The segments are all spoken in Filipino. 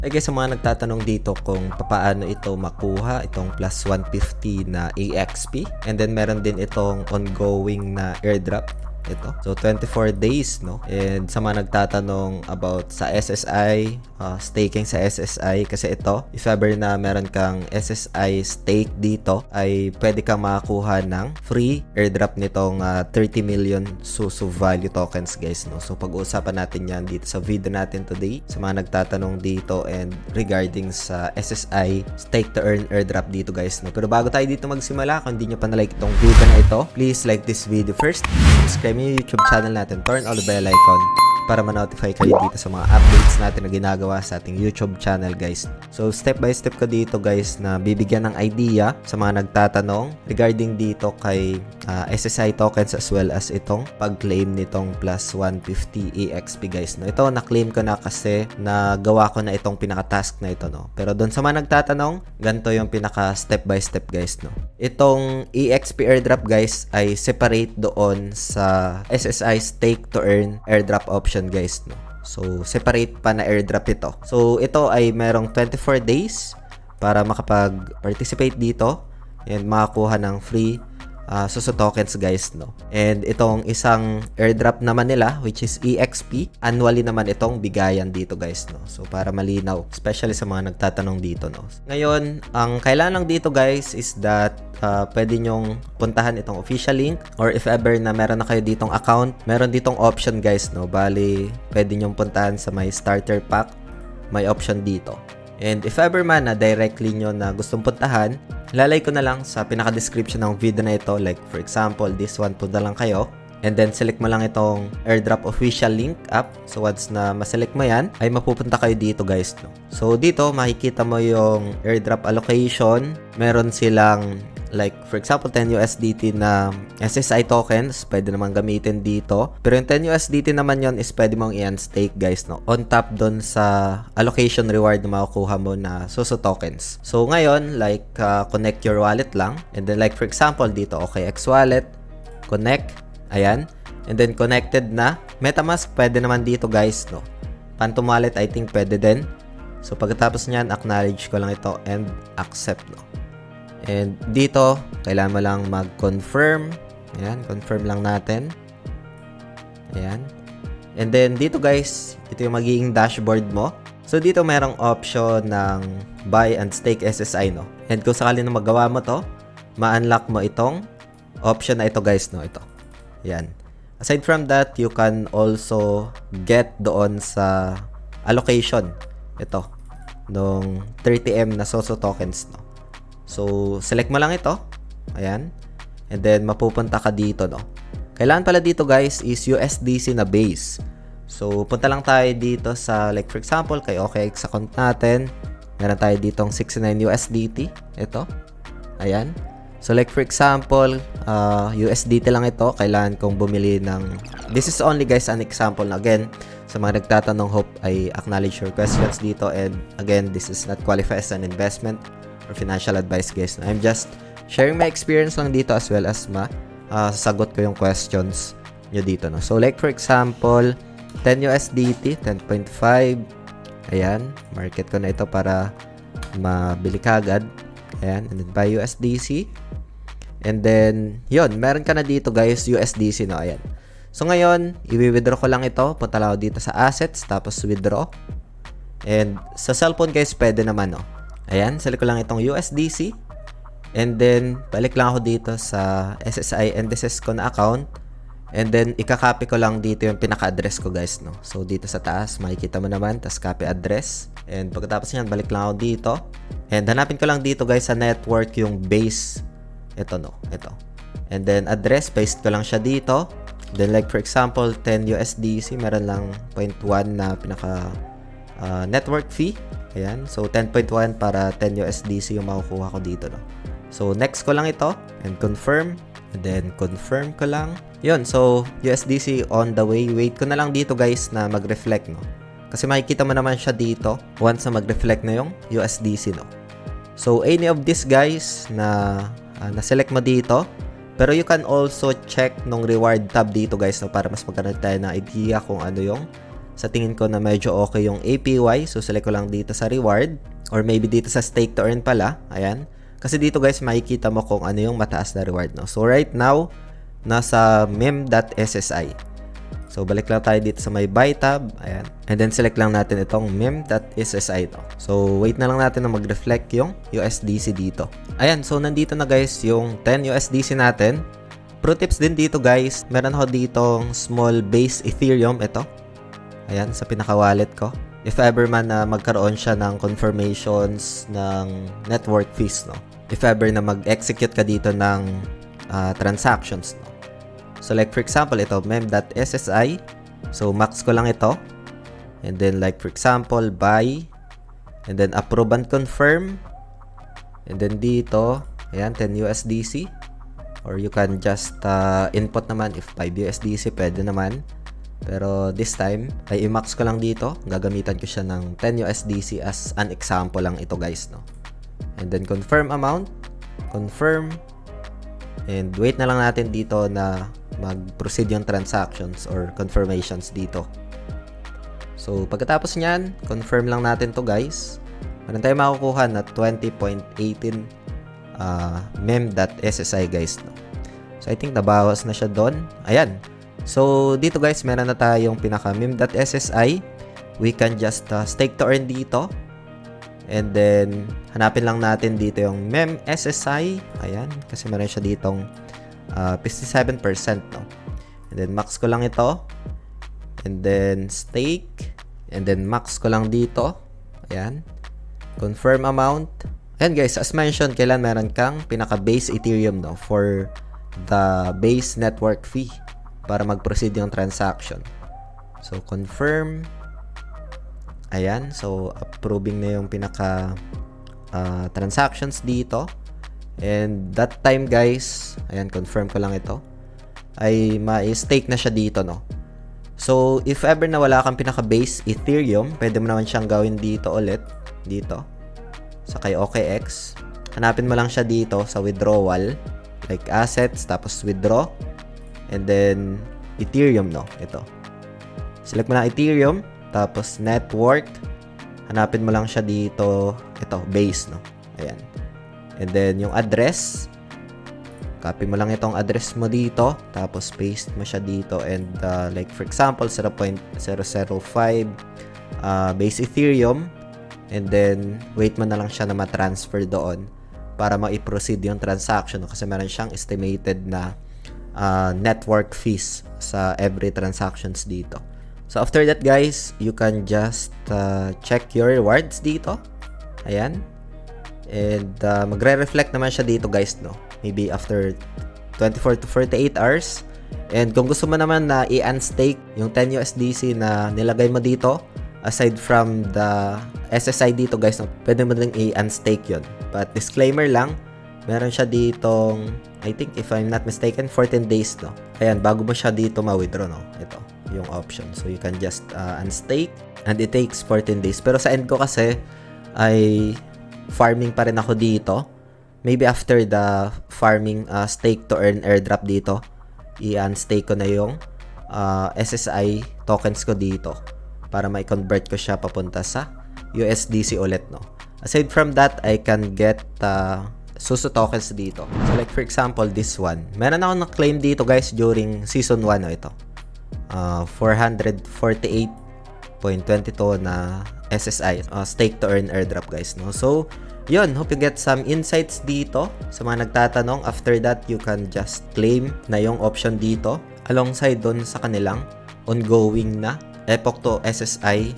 Ay guys, sa mga nagtatanong dito kung paano ito makuha, itong plus 150 na EXP. And then meron din itong ongoing na airdrop. Ito. So 24 days, no? And sa mga nagtatanong about sa SSI, staking sa SSI, kasi ito, if ever na meron kang SSI stake dito, ay pwede kang makakuha ng free airdrop nitong 30 million SUSU value tokens, guys, no? So pag-uusapan natin yan dito sa video natin today, sa mga nagtatanong dito and regarding sa SSI stake to earn airdrop dito, guys, no? Pero bago tayo dito magsimula, kung hindi nyo pa na-like itong video na ito, please like this video first, subscribe yung YouTube channel natin, turn on the bell icon para ma-notify kayo dito sa mga updates natin na ginagawa sa ating YouTube channel, guys. So step by step ko dito, guys, na bibigyan ng idea sa mga nagtatanong regarding dito kay SSI tokens as well as itong pag-claim nitong plus 150 EXP, guys, no? Ito na-claim ko na kasi nagawa ko na itong pinaka-task na ito, no? Pero doon sa mga nagtatanong, ganito yung pinaka step by step, guys, no? Itong EXP airdrop, guys, ay separate doon sa SSI stake to earn airdrop option, guys, no? So separate pa na airdrop ito. So ito ay merong 24 days para makapag-participate dito and makakuha ng free SUSU tokens, guys, no? And itong isang airdrop naman nila, which is EXP, annually naman itong bigayan dito, guys, no? So para malinaw, especially sa mga nagtatanong dito, no? Ngayon, ang kailangan lang dito, guys, is that pwede nyong puntahan itong official link, or if ever na meron na kayo ditong account, meron ditong option, guys, no? Bali, pwede nyong puntahan sa may starter pack, may option dito. And if ever man na directly nyo na gustong puntahan, lalay ko na lang sa pinaka-description ng video na ito. Like for example, this one, punta lang kayo. And then select mo lang itong airdrop official link app. So once na maselect mo yan, ay mapupunta kayo dito, guys, no? So dito, makikita mo yung airdrop allocation. Meron silang like for example 10 USDT na SSI tokens, pwede naman gamitin dito. Pero yung 10 USDT naman yon is pwede mong i-unstake, guys, no? On top doon sa allocation reward na makukuha mo na SUSU tokens. So ngayon, like connect your wallet lang. And then like for example dito, OKX wallet, connect, ayan. And then connected na. MetaMask pwede naman dito, guys, no? Phantom wallet I think pwede din. So pagkatapos niyan, acknowledge ko lang ito and accept, no? And dito, kailangan mo lang mag-confirm. Ayan, confirm lang natin. Ayan. And then dito, guys, ito yung magiging dashboard mo. So dito merong option ng buy and stake SSI, no? And kung sakali na magawa mo to, ma-unlock mo itong option na ito, guys, no? Ito. Ayan. Aside from that, you can also get doon sa allocation. Ito. Nung 30M na SUSU tokens, no? So, select mo lang ito. Ayan. And then, mapupunta ka dito, no? Kailangan pala dito, guys, is USDC na base. So, punta lang tayo dito sa, like, for example, kay OKX account natin. Meron tayo ditong 69 USDT. Ito. Ayan. So, like, for example, USDT lang ito. Kailangan kong bumili ng... This is only, guys, an example na, again, sa mga nagtatanong, hope I acknowledge your questions dito. And, again, this is not qualify as an investment or financial advice, guys. I'm just sharing my experience lang dito as well as sasagot ko yung questions nyo dito, no? So, like for example, 10 USDT, 10.5. Ayan. Market ko na ito para mabili kagad. Ayan. And then, buy USDC. And then, yun. Meron ka na dito, guys, USDC, no? Ayan. So, ngayon, i-withdraw ko lang ito. Punta lang ako dito sa assets, tapos withdraw. And, sa cellphone, guys, pwede naman, no? Ayan, select ko lang itong USDC. And then, balik lang ako dito sa SSI indices ko na account. And then, ikakopy ko lang dito yung pinaka-address ko, guys, no? So, dito sa taas, makikita mo naman. Tapos, copy address. And pagkatapos yan, balik lang ako dito. And hanapin ko lang dito, guys, sa network yung base. Ito, no? Ito. And then, address, paste ko lang siya dito. Then, like, for example, 10 USDC, meron lang 0.1 na pinaka network fee. Ayan. So, 10.1 para 10 USDC yung makukuha ko dito, no? So, next ko lang ito. And confirm. And then, confirm ko lang. Yun. So, USDC on the way. Wait ko na lang dito, guys, na mag-reflect, no? Kasi makikita mo naman siya dito once na mag-reflect na yung USDC, no? So, any of this, guys, na na-select mo dito. Pero you can also check nung reward tab dito, guys, no? Para mas magkaroon tayo ng idea kung ano yung sa tingin ko na medyo okay yung APY. So select ko lang dito sa reward or maybe dito sa stake to earn pala. Ayan. Kasi dito guys makikita mo kung ano yung mataas na reward, no. So right now nasa mem.ssi. So balik lang tayo dito sa may buy tab. Ayan. And then select lang natin itong mem.ssi, no. So wait na lang natin na mag-reflect yung USDC dito. Ayan. So nandito na guys yung 10 USDC natin. Pro tips din dito guys. Meron ako ditong small base Ethereum. Ito. Ayan. Sa pinaka-wallet ko. If ever man na magkaroon siya ng confirmations ng network fees, no. If ever na mag-execute ka dito ng transactions, no. So like for example, ito mem.ssi. So max ko lang ito. And then like for example, buy. And then approve and confirm. And then dito, ayan, 10 USDC. Or you can just input naman if 5 USDC, pwede naman. Pero this time, ay i-max ko lang dito. Gagamitan ko siya ng 10 USDC as an example lang ito guys, no. And then confirm amount. Confirm. And wait na lang natin dito na mag-proceed yung transactions or confirmations dito. So pagkatapos nyan, confirm lang natin to guys. Meron tayo makukuha na 20.18 mem.ssi guys, no. So I think nabawas na siya doon. Ayan. So dito guys, meron na tayong pinaka mem.ssi. We can just stake to earn dito. And then hanapin lang natin dito yung mem.ssi. Ayan, kasi meron siya ditong 57%, no. And then max ko lang ito. And then stake. And then max ko lang dito. Ayan. Confirm amount. Ayan guys, as mentioned, kailan meron kang pinaka base Ethereum, no, for the base network fee para mag-proceed yung transaction. So confirm. Ayan, so approving na yung pinaka transactions dito. And that time guys, ayan, confirm ko lang ito, ay ma-stake na siya dito, no. So if ever na wala kang pinaka base Ethereum, pwede mo naman siyang gawin dito ulit, dito sa kay OKX. Hanapin mo lang siya dito sa withdrawal, like assets, tapos withdraw. And then Ethereum, no, ito. Select mo na Ethereum, tapos network. Hanapin mo lang siya dito, ito, base, no. Ayan. And then yung address, copy mo lang itong address mo dito, tapos paste mo siya dito. And like for example, 0.005 base Ethereum. And then wait mo na lang siya na ma-transfer doon para ma-proceed yung transaction, no? Kasi meron siyang estimated na network fees sa every transactions dito. So after that guys, you can just check your rewards dito. Ayan. And magre-reflect naman siya dito guys, no. Maybe after 24 to 48 hours. And kung gusto mo naman na i-unstake yung 10 USDC na nilagay mo dito, aside from the SSI dito guys, no, pwede mo din i-unstake yun. But disclaimer lang, meron siya ditong, I think if I'm not mistaken, 14 days, no. Ayan, bago mo siya dito ma-withdraw, no. Ito yung option. So you can just unstake and it takes 14 days. Pero sa end ko kasi ay farming pa rin ako dito. Maybe after the farming stake to earn airdrop dito, i-unstake ko na yung SSI tokens ko dito para mai-convert ko siya papunta sa USDC ulit, no. Aside from that, I can get Susu tokens dito. So like for example, this one. Meron ako na-claim dito guys during season 1, no, ito. 448.22 na SSI, stake to earn airdrop guys, no. So yun, hope you get some insights dito sa mga nagtatanong. After that, you can just claim na yung option dito alongside doon sa kanilang ongoing na Epoch to SSI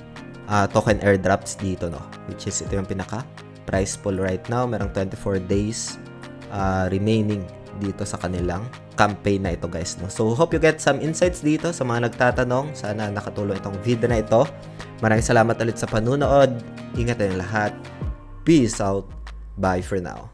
token airdrops dito, no, which is ito yung pinaka price pool right now. Merong 24 days remaining dito sa kanilang campaign na ito guys, no. So hope you get some insights dito sa mga nagtatanong. Sana nakatulong itong video na ito. Maraming salamat ulit sa panunood. Ingat tayong lahat. Peace out. Bye for now.